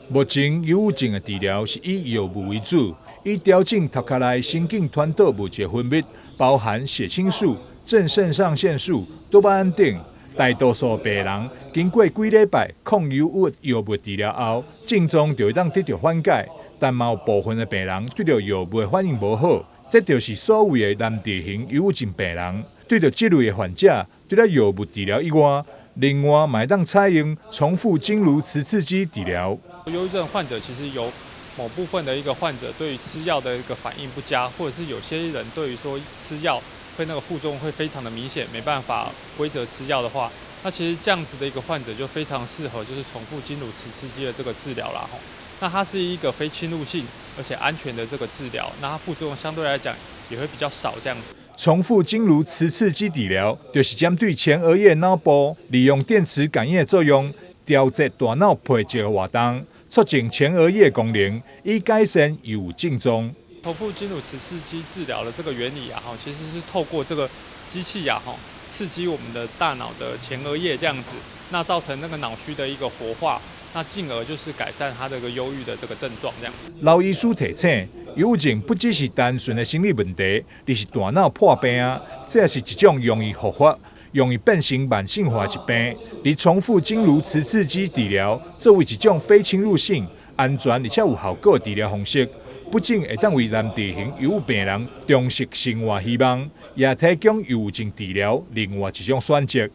目前忧郁症的治疗是以药物为主，以调整头壳内神经传导物质分泌，包含血清素、正肾上腺素、多巴胺等。大多数病人经过几礼拜抗忧郁药物治疗后，症状就会当得到缓解。但嘛有部分的病人对着药物的反应无好，这就是所谓的难治型忧郁症病人。对着这类的患者，除了药物治疗以外，另外嘛会当采用重复经颅磁刺激治疗。忧郁症患者其实有某部分的一个患者对于吃药的一个反应不佳，或者是有些人对于说吃药会那个副作用会非常的明显，没办法规则吃药的话，那其实这样子的一个患者就非常适合就是重复经颅磁刺激的这个治疗啦吼。那它是一个非侵入性而且安全的这个治疗，那它副作用相对来讲也会比较少这样子。重复经颅磁刺激治疗就是针对前额叶脑部，利用电磁感应的作用，调节大脑皮质的活动，促进前额叶功能，以改善忧郁症状。重复经颅磁刺激治疗的这个原理啊，其实是透过这个机器啊，刺激我们的大脑的前额叶这样子，那造成那个脑区的一个活化，那进而就是改善他这个忧郁的这个症状这样子。老医师提醒，忧郁症不只是单纯的心理问题，而是大脑破病啊，这是一种容易复发、容易变成慢性化疾病。而重复经颅磁刺激治疗作为一种非侵入性、安全而且有效果的治疗方式，不仅会当为难治型忧郁病人重拾生活希望，也提供忧郁症治疗另外一种选择。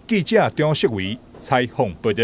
记者张世维采访报道。